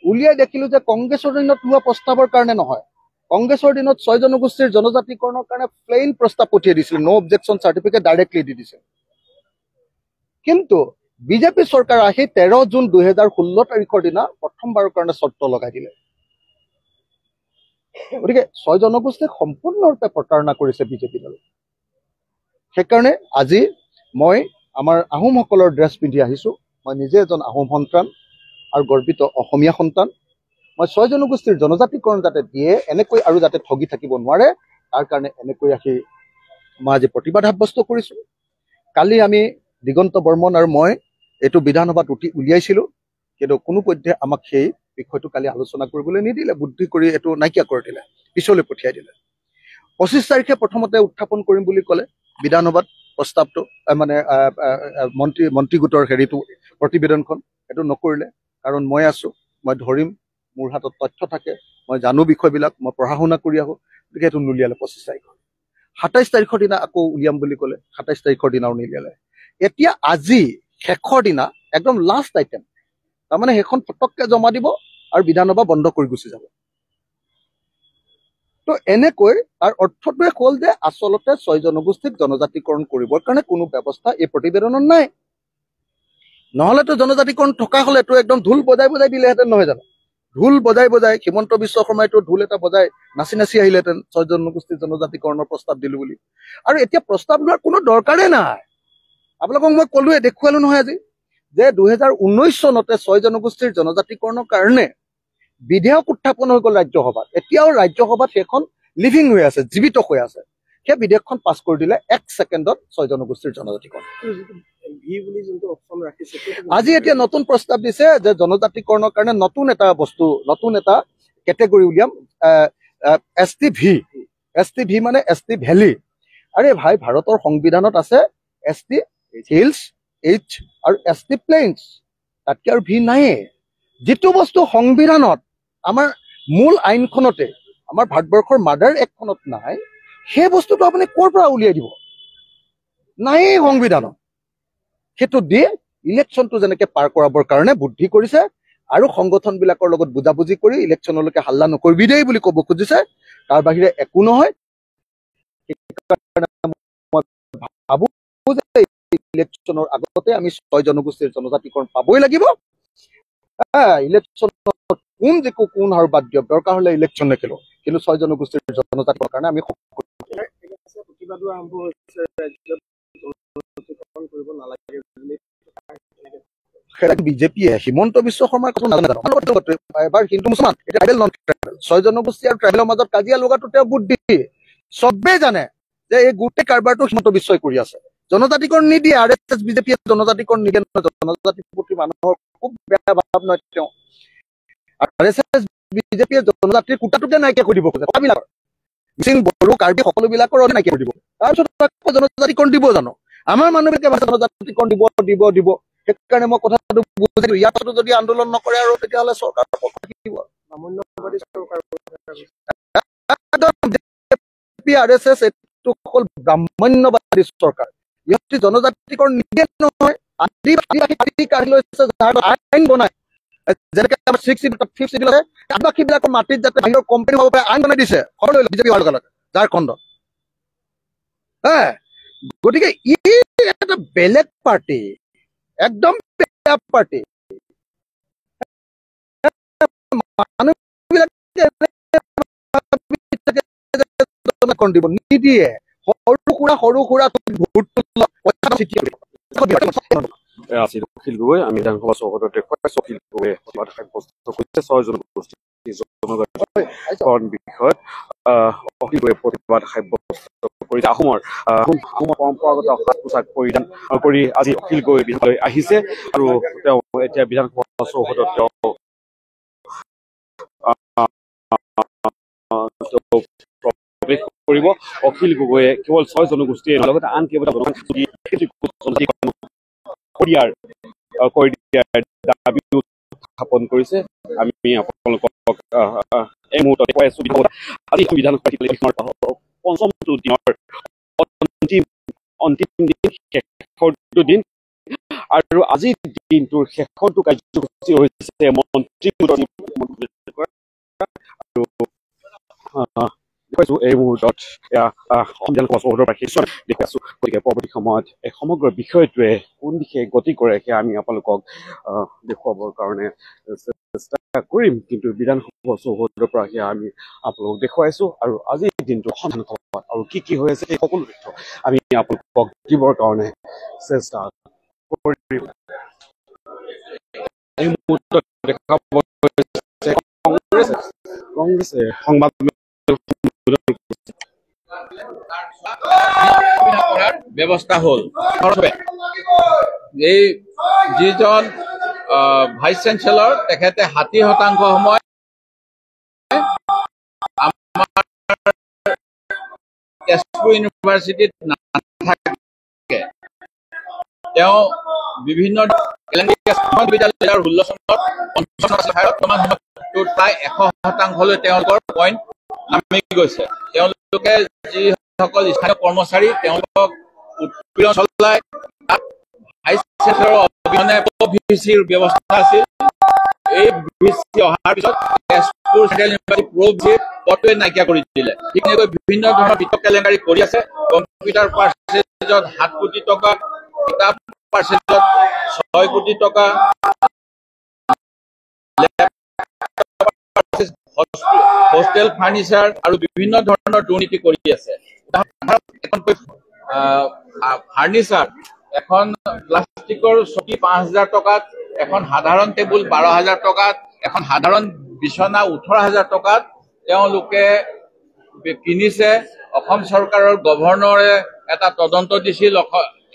উলিয়াই দেখিলো যে কংগ্ৰেছৰ দিনত লোৱা প্ৰস্তাৱৰ কাৰণে নহয় কংগ্ৰেছৰ দিনত 6 জনগোষ্ঠীৰ জনজাতিকৰণৰ কাৰণে প্লেইন প্ৰস্তাৱ পঠিয়াই দিছিল নো অবজেকশ্যন চাৰ্টিফিকেট ডাইৰেক্টলি দি দিছিল কিন্তু বিজেপি চৰকাৰ আহি 13 জুন 2016 তাৰিখৰ দিনা প্ৰথমবাৰৰ কাৰণে চৰ্ত লগাই দিলে গতিকে 6 জনগোষ্ঠীক সম্পূৰ্ণৰূপে প্ৰতাৰণা কৰিছে বিজেপি দলে সেইকাৰণে আজি মই আমাৰ আহোমসকলৰ ড্ৰেছ পিন্ধি আহিছোঁ মই নিজে এজন আহোম সন্তান আৰু গৰ্বিত অসমীয়া সন্তান মই 6 জনগোষ্ঠীৰ জনজাতিকৰণ যাতে দিয়ে এনেকৈ আৰু যাতে ঠগি থাকিব নোৱাৰে তাৰ কাৰণে এনেকৈ আহি মই আজি প্ৰতিবাদ সাব্যস্ত কৰিছোঁ কালি আমি দিগন্ত বৰ্মন আৰু মই এইটো বিধানসভাত উলিয়াইছিলোঁ কিন্তু কোনোপধ্যে আমাক সেই বিষয়টো কালি আলোচনা কৰিবলৈ নিদিলে বুদ্ধি কৰি এইটো নাইকিয়া কৰি দিলে পিছলৈ পঠিয়াই দিলে 25 তাৰিখে প্ৰথমতে উত্থাপন কৰিম বুলি ক'লে বিধানসভাত প্ৰস্তাৱটো মানে মন্ত্ৰী গোটৰ হেৰিটো প্ৰতিবেদনখন এইটো নকৰিলে কাৰণ মই আছো মই ধৰিম মোৰ হাতত তথ্য থাকে মই জানো বিষয়বিলাক মই পঢ়া শুনা কৰি আহোঁ গতিকে এইটো নুলিয়ালে 25 তাৰিখ 27 তাৰিখৰ দিনা আকৌ উলিয়াম বুলি ক'লে 27 তাৰিখৰ দিনাও নিলিয়ালে এতিয়া আজি শেষৰ দিনা একদম লাষ্ট আইটেম তাৰমানে সেইখন ফটককে জমা দিব আৰু বিধানসভা বন্ধ কৰি গুচি যাব তো এনেকৈ তাৰ অৰ্থটোৱে হ'ল যে আচলতে 6 জনগোষ্ঠীক জনজাতিকৰণ কৰিবৰ কাৰণে কোনো ব্যৱস্থা এই প্ৰতিবেদনত নাই নহ'লেতো জনজাতিকৰণ থকা হ'লেতো একদম ঢোল বজাই দিলেহেঁতেন নহয় জানো ঢোল বজাই হিমন্ত বিশ্ব শৰ্মাইতো ঢোল এটা বজাই নাচি আহিলেহেঁতেন 6 জনগোষ্ঠীৰ জনজাতিকৰণৰ প্ৰস্তাৱ দিলো বুলি আৰু এতিয়া প্ৰস্তাৱ লোৱাৰ কোনো দৰকাৰেই নাই আপোনালোকক মই ক'লোৱে দেখুৱালো নহয় আজি যে 2019 চনতে 6 জনগোষ্ঠীৰ জনজাতিকৰণৰ কাৰণে বিধেয়ক উত্থাপন হৈ গ'ল ৰাজ্যসভাত এতিয়াও ৰাজ্যসভাত সেইখন লিভিং হৈ আছে জীৱিত হৈ আছে সেই বিধেয়কখন পাছ কৰি দিলে 1 ছেকেণ্ডত 6 জনগোষ্ঠীৰ জনজাতিকৰণ ভি বুলি যোনটো অপশ্যন ৰাখিছে আজি এতিয়া নতুন প্ৰস্তাৱ দিছে যে জনজাতিকৰণৰ কাৰণে নতুন এটা বস্তু নতুন এটা কেটেগৰী উলিয়াম ST V মানে ST ভেলী আৰে ভাই ভাৰতৰ সংবিধানত আছে ST হিলছ H আৰু ST প্লেইনছ তাতকে আৰু ভি নাই যিটো বস্তু সংবিধানত আমাৰ মূল আইনখনতে আমাৰ ভাৰতবৰ্ষৰ মাদাৰ এক্টখনত নাই সেই বস্তুটো আপুনি ক'ৰ পৰা উলিয়াই দিব নাই সংবিধানত সেইটো দি ইলেকশ্যনটো যেনেকে পাৰ কৰাবৰ কাৰণে বুদ্ধি কৰিছে আৰু সংগঠনবিলাকৰ লগত বুজাবুজি কৰি ইলেকশ্যনলৈকে হাল্লা নকৰিবি দেই বুলি ক'ব খুজিছে তাৰ বাহিৰে একো নহয় ভাবো যে ইলেকশ্যনৰ আগতে আমি 6 জনগোষ্ঠীৰ জনজাতিকৰণ পাবই লাগিব ইলেকশ্যনত কোন যিকো কোন আৰু বাদ দিয়ক দৰকাৰ হ'লে ইলেকশ্যন নেখেলো কিন্তু 6 জনগোষ্ঠীৰ জনজাতিকৰণৰ কাৰণে আমি প্ৰতিবাদো আৰম্ভ হৈছে কৰিব নালাগে বিজেপিয়ে হিমন্ত বিশ্ব শৰ্মাৰ কথা নাজানো এবাৰ হিন্দু মুছলমান এটা ট্ৰাইবেল নন ট্ৰাইবেল 6 জনগোষ্ঠী আৰু ট্ৰাইবেলৰ মাজত কাজিয়া লগাটো তেওঁ বুদ্ধি চবেই জানে যে এই গোটেই কাৰবাৰটো হিমন্ত বিশ্বই কৰি আছে জনজাতিকৰণ নিদিয়ে RSS বিজেপিয়ে জনজাতিকৰণ নিদিয়ে জনজাতিৰ প্ৰতি মানুহৰ খুব বেয়া ভাৱ নহয় তেওঁ RSS বিজেপিয়ে জনজাতিৰ কোটাটোকে নাইকিয়া কৰি দিব খোজে কথাবিলাকৰ মিচিং বড়ো কাৰ্বি সকলোবিলাকৰ নাইকিয়া কৰি দিব তাৰপিছত জনজাতিকৰণ দিব জানো আমাৰ মানুহবিলাকে জনজাতিকৰণ দিব সেইকাৰণে মই কথাটো বুজিলো ইয়াৰ পাছতো যদি আন্দোলন নকৰে আৰু তেতিয়াহ'লে চৰকাৰ থাকিব সামান্যবাদী চৰকাৰ RSS এইটো অকল ব্ৰাহ্মণ্যবাদী চৰকাৰ ইহঁতি জনজাতিকৰণ নিদিয়ে নহয় আদিবাসী কাঢ়ি লৈছে আইন বনাই যেনেকে আমাৰ 6 শিডিউল আছে আদিবাসীবিলাকৰ মাটিত যাতে বাহিৰৰ কোম্পানী হ'ব পাৰে আইন বনাই দিছে বিজেপি হোৱাৰ লগে লগে ঝাৰখণ্ডত গতিকে ই এটা বেলেগ পাৰ্টি একদম বেয়া পাৰ্টি মানুহবিলাকে দিব নিদিয়ে সৰু সুৰা আছিল অখিল গগৈ আমি বিধানসভা চৌহদত দেখুৱাইছো অখিল গগৈয়ে সাব্যস্ত কৰিছে 6 জনগোষ্ঠী জনজাতিকৰণ বিষয়ত অখিল গগৈয়ে প্ৰতিবাদ সাব্যস্ত কৰিছে আহোমৰ পৰম্পৰাগত সাজ পোছাক পৰিধান কৰি আজি অখিল গগৈ বিধানলৈ আহিছে আৰু তেওঁ এতিয়া বিধানসভা চৌহদত তেওঁ প্ৰৱেশ কৰিব অখিল গগৈয়ে কেৱল 6 জনগোষ্ঠীয়ে লগতে আন কেইবাটাও জনগোষ্ঠী কৰি দিয়াৰ দাবী উত্থাপন কৰিছে আমি আপোনালোকক এই মুহূৰ্তত দেখুৱাই আছো আজি বিধানসভা পঞ্চমটো দিনৰ অন্তিম দিন শেষৰটো দিন আৰু আজিৰ দিনটোৰ শেষৰটো কাৰ্যসূচী হৈছে মন্ত্ৰী আৰু দেখুৱাইছো এই মুহূৰ্তত বিধানসভা চৌহদৰ পৰা কিছু দেখুৱাইছো গতিকে পৰৱৰ্তী সময়ত এই সমগ্ৰ বিষয়টোৱে কোন দিশে গতি কৰে সেয়া আমি আপোনালোকক দেখুৱাবৰ কাৰণে চেষ্টা কৰিম কিন্তু বিধানসভা চৌহদৰ পৰা সেয়া আমি আপোনালোকক দেখুৱাইছো আৰু আজিৰ দিনটো বিধানসভাত আৰু কি হৈ আছে সেই সকলো তথ্য আমি আপোনালোকক দিবৰ কাৰণে চেষ্টা কৰিম এই মুহূৰ্তত দেখা কংগ্ৰেছে সংবাদ ব্যৱস্থা হ'ল এই যিজন ভাইচ চেঞ্চেলৰ তেখেতে 60% সময় আমাৰ তেজপুৰ ইউনিভাৰ্চিটিত নাথাকে তেওঁ বিভিন্ন বিদ্যালয়ৰ 16 চনত প্ৰায় 100%লৈ তেওঁলোকৰ পইণ্ট নামি গৈছে তেওঁলোকে যিসকল স্থানীয় কৰ্মচাৰী তেওঁলোকক উৎপীড়ন চলাই ভাইচ চেঞ্চেলৰ অবিহনে ভিচিৰ ব্যৱস্থা আছিল এই ভিচি অহাৰ পিছত তেজপুৰ চেণ্ট্ৰেল ইউনিভাৰ্চিটি ভিচি পদটোৱে নাইকিয়া কৰি দিলে ঠিক তেনেকৈ বিভিন্ন ধৰণৰ বিতক কেলেংকাৰী কৰি আছে কম্পিউটাৰ পাৰ্চেজত 7 কোটি টকা কিতাপ পাৰ্চেজত 6 কোটি টকা হোষ্টেল ফাৰ্নিচাৰ আৰু বিভিন্ন ধৰণৰ দুৰ্নীতি কৰি আছে ফাৰ্নিচাৰ এখন প্লাষ্টিকৰ চকী 5,000 টকাত এখন সাধাৰণ টেবুল 12,000 টকাত এখন সাধাৰণ বিছনা 18,000 টকাত তেওঁলোকে কিনিছে অসম চৰকাৰৰ গভৰ্ণৰে এটা তদন্ত দিছিল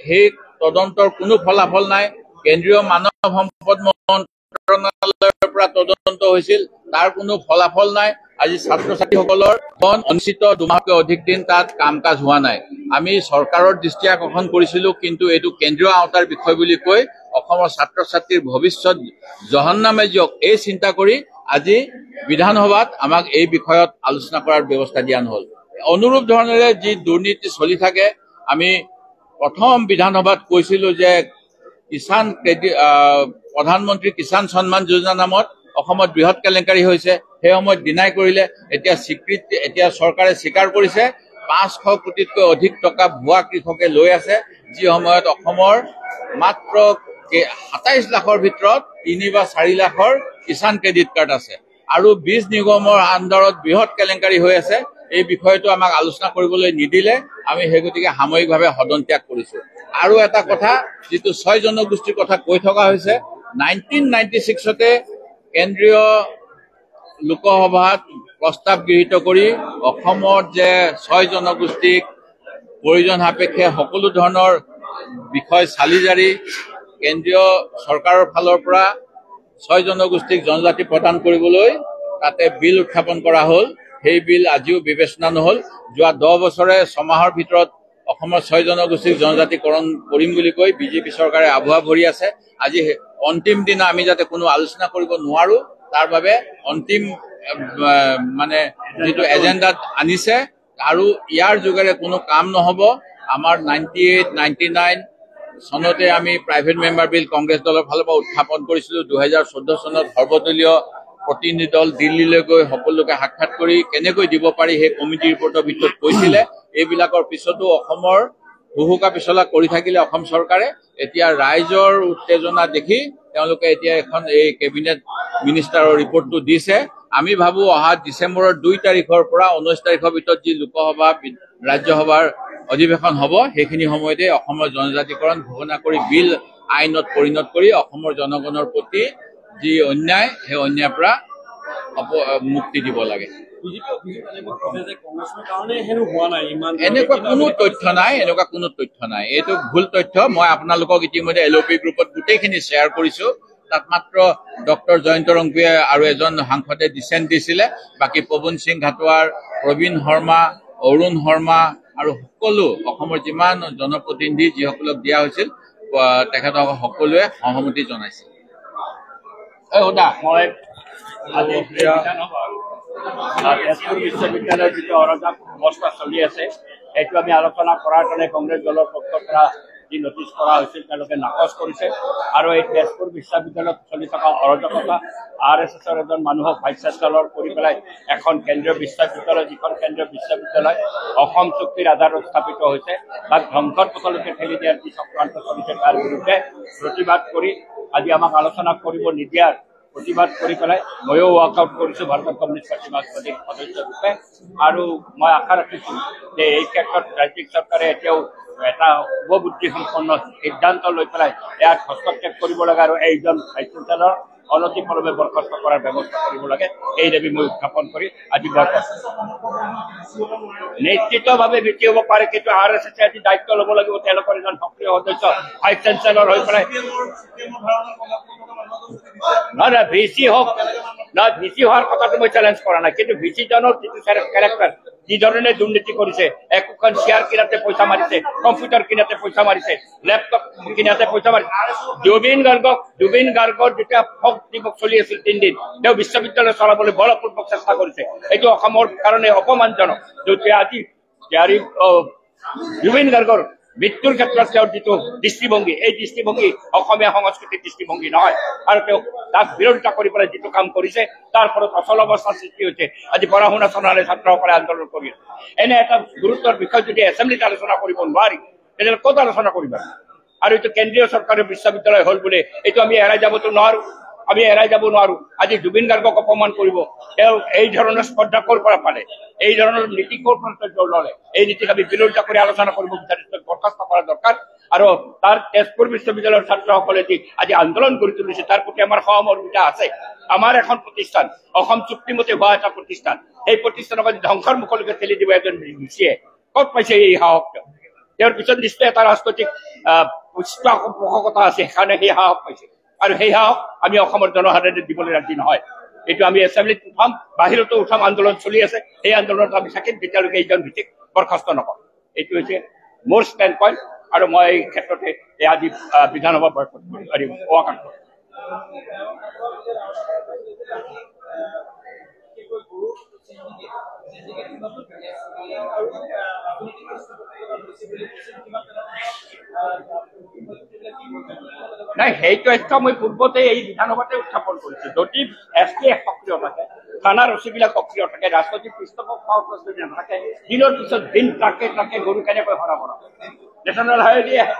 সেই তদন্তৰ কোনো ফলাফল নাই। কেন্দ্ৰীয় মানৱ সম্পদ মন্ত্ৰণালয়ৰ পৰা তদন্ত হৈছিল, তাৰ কোনো ফলাফল নাই। আজি ছাত্ৰ ছাত্ৰীসকলৰ অনিশ্চিত 2 মাহতকৈ অধিক দিন তাত কাম কাজ হোৱা নাই। আমি চৰকাৰৰ দৃষ্টি আকৰ্ষণ কৰিছিলো, কিন্তু এইটো কেন্দ্ৰীয় আওতাৰ বিষয় বুলি কৈ অসমৰ ছাত্ৰ ছাত্ৰীৰ ভৱিষ্যত জহন্নামে যাওক এই চিন্তা কৰি আজি বিধানসভাত আমাক এই বিষয়ত আলোচনা কৰাৰ ব্যৱস্থা দিয়া নহ'ল। অনুৰূপ ধৰণেৰে যি দুৰ্নীতি চলি থাকে, আমি প্ৰথম বিধানসভাত কৈছিলো যে কিষাণ প্ৰধানমন্ত্ৰী কিষাণ সন্মান যোজনা নামত অসমত বৃহৎ কেলেংকাৰী হৈছে। সেই সময়ত ডিনাই কৰিলে। এতিয়া চৰকাৰে স্বীকাৰ কৰিছে 500 কোটিতকৈ অধিক টকা ভুৱা কৃষকে লৈ আছে, যি সময়ত অসমৰ মাত্ৰ 27 লাখৰ ভিতৰত 3 বা 4 লাখৰ কিষাণ ক্ৰেডিট কাৰ্ড আছে আৰু বীজ নিগমৰ আণ্ডাৰত বৃহৎ কেলেংকাৰী হৈ আছে। এই বিষয়টো আমাক আলোচনা কৰিবলৈ নিদিলে, আমি সেই গতিকে সাময়িকভাৱে সদন ত্যাগ কৰিছো। আৰু এটা কথা, যিটো 6 জনগোষ্ঠীৰ কথা কৈ থকা হৈছে, 1996তে কেন্দ্ৰীয় লোকসভাত প্ৰস্তাৱ গৃহীত কৰি অসমত যে 6 জনগোষ্ঠীক প্ৰয়োজন সাপেক্ষে সকলো ধৰণৰ বিষয় চালি জাৰি কেন্দ্ৰীয় চৰকাৰৰ ফালৰ পৰা 6 জনগোষ্ঠীক জনজাতি প্ৰদান কৰিবলৈ তাতে বিল উত্থাপন কৰা হ'ল। সেই বিল আজিও বিবেচনা নহ'ল। যোৱা 10 বছৰে 6 মাহৰ ভিতৰত অসমৰ 6 জনগোষ্ঠীক জনজাতিকৰণ কৰিম বুলি কৈ বিজেপি চৰকাৰে আভুৱা ভৰি আছে। আজি অন্তিম দিনা আমি যাতে কোনো আলোচনা কৰিব নোৱাৰো, তাৰ বাবে অন্তিম মানে যিটো এজেণ্ডাত আনিছে আৰু ইয়াৰ যোগেৰে কোনো কাম নহ'ব। আমাৰ 98, 99 চনতে আমি প্ৰাইভেট মেম্বাৰ বিল কংগ্ৰেছ দলৰ ফালৰ পৰা উত্থাপন কৰিছিলো। 2014 চনত সৰ্বদলীয় প্ৰতিনিধি দল দিল্লীলৈ গৈ সকলোকে সাক্ষাৎ কৰি কেনেকৈ দিব পাৰি সেই কমিটি ৰিপৰ্টৰ ভিতৰত কৈছিলে। এইবিলাকৰ পিছতো অসমৰ হুহুকা পিছলা কৰি থাকিলে অসম চৰকাৰে। এতিয়া ৰাইজৰ উত্তেজনা দেখি তেওঁলোকে এতিয়া এখন এই কেবিনেট মিনিষ্টাৰৰ ৰিপৰ্টটো দিছে। আমি ভাবো অহা ডিচেম্বৰৰ 2 তাৰিখৰ পৰা 19 তাৰিখৰ ভিতৰত যি লোকসভা ৰাজ্যসভাৰ অধিৱেশন হ'ব, সেইখিনি সময়তে অসমৰ জনজাতিকৰণ ঘোষণা কৰি বিল আইনত পৰিণত কৰি অসমৰ জনগণৰ প্ৰতি যি অন্যায়, সেই অন্যায়ৰ পৰা মুক্তি দিব লাগে। এনেকুৱা কোনো তথ্য নাই। এইটো ভুল তথ্য। মই আপোনালোকক ইতিমধ্যে LOP গ্ৰুপত গোটেইখিনি শ্বেয়াৰ কৰিছো। তাত মাত্ৰ ডক্টৰ জয়ন্ত ৰংপুৱে আৰু এজন সাংসদে ডিচেণ্ট দিছিলে। বাকী পৱন সিং ঘাটোৱাৰ, প্ৰবীণ শৰ্মা, অৰুণ শৰ্মা আৰু সকলো অসমৰ যিমান জনপ্ৰতিনিধি যিসকলক দিয়া হৈছিল, তেখেতসকল সকলোৱে সহমতি জনাইছে। তেজপুৰ বিশ্ববিদ্যালয়ৰ যিটো অৰাজক অৱস্থা চলি আছে, সেইটো আমি আলোচনা কৰাৰ কাৰণে কংগ্ৰেছ দলৰ পক্ষৰ পৰা যি নটিচ কৰা হৈছিল তেওঁলোকে নাকচ কৰিছে। আৰু এই তেজপুৰ বিশ্ববিদ্যালয়ত চলি থকা অৰাজকতা, RSSৰ এজন মানুহক ভাইচ চেঞ্চেলৰ কৰি পেলাই এখন কেন্দ্ৰীয় বিশ্ববিদ্যালয়, যিখন কেন্দ্ৰীয় বিশ্ববিদ্যালয় অসম চুক্তিৰ আধাৰত স্থাপিত হৈছে, তাক ধ্বংসৰ পথলৈকে ঠেলি দিয়াৰ যি চক্ৰান্ত চলিছে তাৰ বিৰুদ্ধে প্ৰতিবাদ কৰি আজি আমাক আলোচনা কৰিব নিদিয়াৰ প্ৰতিবাদ কৰি পেলাই ময়ো ৱাকআউট কৰিছোঁ ভাৰতীয় কমিউনিষ্ট পাৰ্টি মাৰ্ক্সবাদীৰ সদস্য ৰূপে। আৰু মই আশা ৰাখিছোঁ যে এই ক্ষেত্ৰত ৰাজ্যিক চৰকাৰে এতিয়াও এটা শুভবুদ্ধি সম্পন্ন সিদ্ধান্ত লৈ পেলাই ইয়াত হস্তক্ষেপ কৰিব লাগে আৰু এইজন ভাইচ চেঞ্চেলৰ অনতিপলমে বৰখাস্ত কৰাৰ ব্যৱস্থা কৰিব লাগে। এই দাবী মই উত্থাপন কৰি আজি নিশ্চিতভাৱে বৃদ্ধি হ'ব পাৰে, কিন্তু RSS আজি দায়িত্ব ল'ব লাগিব। তেওঁলোকৰ এজন সক্ৰিয় সদস্য ভাইচ চেঞ্চেলৰ হৈ পেলাই নহয় VC হওক, নহয় VC হোৱাৰ কথাটো মই চেলেঞ্জ কৰা নাই, কিন্তু VCজনৰ যিটো কেৰেক্টাৰ, যি ধৰণে দুৰ্নীতি কৰিছে, একোখন চেয়াৰ কিনাতে পইচা মাৰিছে, কম্পিউটাৰ কিনাতে পইচা মাৰিছে, লেপটপ কিনাতে পইচা মাৰিছে। জুবিন গাৰ্গৰ যেতিয়া শোক দিৱস চলি আছিল 3 দিন, তেওঁ বিশ্ববিদ্যালয় চলাবলৈ বলপূৰ্বক চেষ্টা কৰিছে। এইটো অসমৰ কাৰণে অপমানজনক। আজি জুবিন গাৰ্গৰ মৃত্যুৰ ক্ষেত্ৰত তেওঁৰ যিটো দৃষ্টিভংগী, এই দৃষ্টিভংগী অসমীয়া সংস্কৃতিৰ দৃষ্টিভংগী নহয়। আৰু তেওঁ তাক বিৰোধিতা কৰি পেলাই যিটো কাম কৰিছে, তাৰ ফলত অচল অৱস্থাৰ সৃষ্টি হৈছে। আজি পঢ়া শুনা চলালে ছাত্ৰসকলে আন্দোলন কৰি আছে। এনে এটা গুৰুত্বৰ বিষয় যদি এছেম্বলিত আলোচনা কৰিব নোৱাৰি, তেনেহ'লে ক'ত আলোচনা কৰিবা? আৰু এইটো কেন্দ্ৰীয় চৰকাৰৰ বিশ্ববিদ্যালয় হ'ল বুলি এইটো আমি এৰাই যাবতো নোৱাৰো। আজি জুবিন গাৰ্গক অপমান কৰিব, তেওঁ এই ধৰণৰ স্পৰ্ধা ক'ৰ পৰা পালে, এই ধৰণৰ নীতি ক'ৰ পৰা ল'লে? এই নীতিক আমি বিৰোধিতা কৰি আলোচনা কৰিব বিচাৰিছোঁ, বৰখাস্ত কৰা দৰকাৰ। আৰু তাৰ তেজপুৰ বিশ্ববিদ্যালয়ৰ ছাত্ৰসকলে যি আজি আন্দোলন কৰি তুলিছে, তাৰ প্ৰতি আমাৰ সহমৰ্মিতা আছে। আমাৰ এখন প্ৰতিষ্ঠান, অসম চুক্তিমতে হোৱা এটা প্ৰতিষ্ঠান, এই প্ৰতিষ্ঠানক আজি ধ্বংসৰ মুখলৈকে ঠেলি দিব এজন VCয়ে। ক'ত পাইছে এই সাহস? তেওঁৰ পিছত নিশ্চয় এটা ৰাজনৈতিক পৃষ্ঠপোষকতা আছে সেইকাৰণে সেই সাহস পাইছে আৰু সেই সাহস আমি অসমৰ জনসাধাৰণে দিবলৈ ৰাজি নহয় এইটো আমি এছেম্বলিত উঠাম বাহিৰতো উঠাম আন্দোলন চলি আছে সেই আন্দোলনত আমি থাকিম যেতিয়ালৈকে এইজন ভিত্তিক বৰখাস্ত নকৰোঁ এইটো হৈছে মোৰ ষ্টেণ্ড পইণ্ট আৰু মই এই ক্ষেত্ৰতে আজি বিধানসভা বয়কট কৰিম ৱাক আউট নাই সেইটো একটা মই পূৰ্বতে এই বিধানসভাতে উত্থাপন কৰিছো যদি এছপি সক্ৰিয় থাকে থানাৰ ৰচিবিলাক সক্ৰিয় থাকে ৰাজনৈতিক পৃষ্ঠপোষক নাথাকে দিনৰ পিছত দিন তাকে গৰু কেনেকৈ হৰা কৰা নেশ্যনেল হাইৱে আহে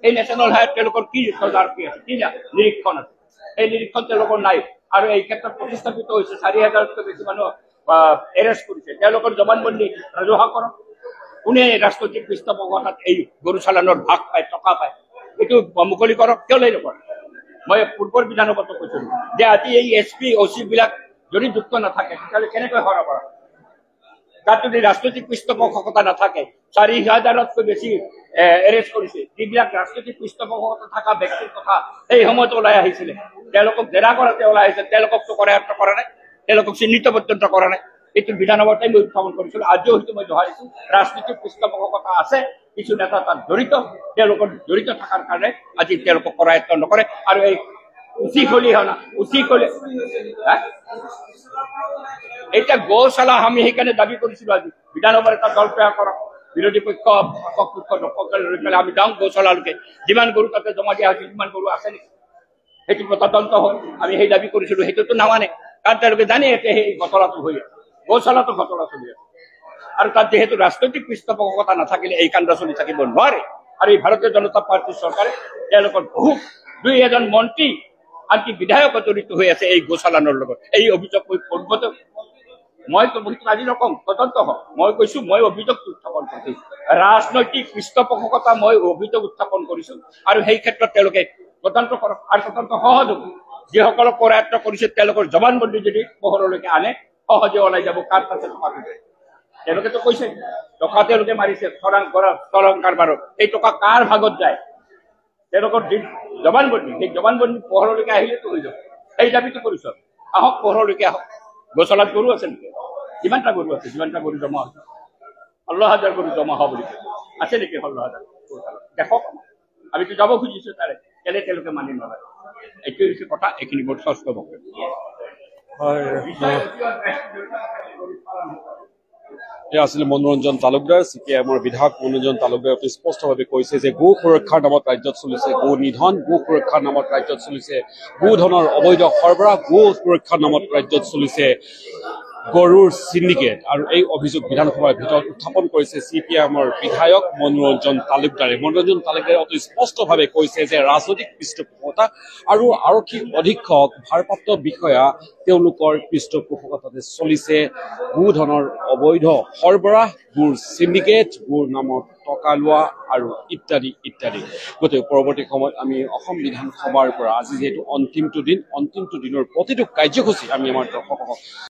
এই নেশ্যনেল হাইৱেত তেওঁলোকৰ কি তদাৰকি আছে কি নিৰীক্ষণ আছে সেই নিৰীক্ষণ তেওঁলোকৰ নাই আৰু এই ক্ষেত্ৰত প্ৰতিস্থাপিত হৈছে ৪,০০০তকৈ বেছি মানুহ এৰেষ্ট কৰিছে তেওঁলোকৰ জবানবন্দী ৰাজহুৱা কৰক কোনে ৰাজনৈতিক পৃষ্ঠপোষকতাত এই গৰু চালানৰ ভাগ পায় টকা পায় এইটো মুকলি কৰক কিয় লৈ নকৰে মই পূৰ্বৰ বিধানসভাতো কৈছিলো যে আজি এই এছপি অচি বিলাক যদি যুক্ত নাথাকে তেতিয়াহ'লে কেনেকৈ হৰা কৰা তাত যদি ৰাজনৈতিক পৃষ্ঠপোষকতা নাথাকে ৪,০০০তকৈ বেছি এৰেষ্ট কৰিছে যিবিলাক ৰাজনৈতিক পৃষ্ঠপোষকতা থকা ব্যক্তিৰ কথা সেই সময়ত ওলাই আহিছিলে তেওঁলোকক জেৰা কৰাতে ওলাই আহিছে তেওঁলোককতো কৰায়ত্ব কৰা নাই তেওঁলোকক চিহ্নিত পৰ্যন্ত কৰা নাই এইটো বিধানসভাতে মই উত্থাপন কৰিছিলো আজিও হয়তো মই দোহাৰিছো ৰাজনৈতিক পৃষ্ঠপোষকতা আছে কিছু নেতা তাত জড়িত তেওঁলোকৰ জড়িত থকাৰ কাৰণে আজি তেওঁলোকক কৰায়ত্ব নকৰে আৰু এই এটা গৌশালা আমি সেইকাৰণে দাবী কৰিছিলো আজি বিধানসভাৰ এটা দল তৈয়াৰ কৰক বিৰোধী পক্ষ লৈ পেলাই আমি যাওঁ গৌশালালৈকে যিমান গৰু তাতে জমা দিয়া হৈছিল সিমান গৰু আছে নেকি সেইটো তদন্ত হ'ল আমি সেই দাবী কৰিছিলো সেইটোতো নামানে কাৰণ তেওঁলোকে জানে এতিয়া সেই ঘটনাটো হৈ আছে গৌশালাটো ঘটনা চলি আছে আৰু তাত যেহেতু ৰাজনৈতিক পৃষ্ঠপোষকতা নাথাকিলে এই কাণ্ড চলি থাকিব নোৱাৰে আৰু এই ভাৰতীয় জনতা পাৰ্টীৰ চৰকাৰে তেওঁলোকৰ বহু ২-এজন মন্ত্ৰী আনকি বিধায়ক জড়িত হৈ আছে এই গোচালানৰ লগত এই অভিযোগ পূৰ্বতে মই আজি নকম তদন্ত হওক মই কৈছো মই অভিযোগ উত্থাপন কৰিছো ৰাজনৈতিক পৃষ্ঠপোষকতা মই অভিযোগ উত্থাপন কৰিছো আৰু সেই ক্ষেত্ৰত তেওঁলোকে তদন্ত কৰক আৰু তদন্ত সহজ হ'ব যিসকলক কৰায়ত্ব কৰিছে তেওঁলোকৰ জবানবন্দী যদি পোহৰলৈকে আনে সহজে ওলাই যাব কাৰ পাছে টকা তেওঁলোকেতো কৈছে টকা তেওঁলোকে মাৰিছে চৰং কাৰবাৰত এই টকা কাৰ ভাগত যায় তেওঁলোকৰ জবানবন্দী সেই জবানবন্দী পোহৰলৈকে আহিলেতো হৈ যাব সেই দাবীটো কৰিছো আহক পোহৰলৈকে আহক গোচলাত গৰু আছে নেকি যিমানটা গৰু আছে যিমানটা গৰু জমা হৈছে ১৬,০০০ গৰু জমা হোৱা বুলি আছে নেকি ১৬,০০০ দেখক আমিতো যাব খুজিছো তাৰে কেলে তেওঁলোকে মানি নলয় এইটোৱে হৈছে কথা এইখিনি মোৰ স্পষ্ট বক্তব্য এয়া আছিল মনোৰঞ্জন তালুকদাৰ চিপিআইএমৰ বিধায়ক মনোৰঞ্জন তালুকদাৰে অতি স্পষ্টভাৱে কৈছে যে গো সুৰক্ষাৰ নামত ৰাজ্যত চলিছে গো নিধন গো সুৰক্ষাৰ নামত ৰাজ্যত চলিছে গো ধনৰ অবৈধ সৰবৰাহ গো সুৰক্ষাৰ নামত ৰাজ্যত চলিছে গৰুৰ চিণ্ডিকেট আৰু এই অভিযোগ বিধানসভাৰ ভিতৰত উত্থাপন কৰিছে চিপিআইএমৰ বিধায়ক মনোৰঞ্জন তালুকদাৰে অতি স্পষ্টভাৱে কৈছে যে ৰাজনৈতিক পৃষ্ঠপোষকতা আৰু আৰক্ষী অধীক্ষক ভাৰপ্ৰাপ্ত বিষয়া তেওঁলোকৰ পৃষ্ঠপোষকতাতে চলিছে গো ধনৰ অবৈধ সৰবৰাহ গুৰ চিণ্ডিকেট গুৰ নামত টকা লোৱা আৰু ইত্যাদি ইত্যাদি গতিকে পৰৱৰ্তী সময়ত আমি অসম বিধানসভাৰ পৰা আজি যিহেতু অন্তিমটো দিনৰ প্ৰতিটো কাৰ্যসূচী আমি আমাৰ দৰ্শকক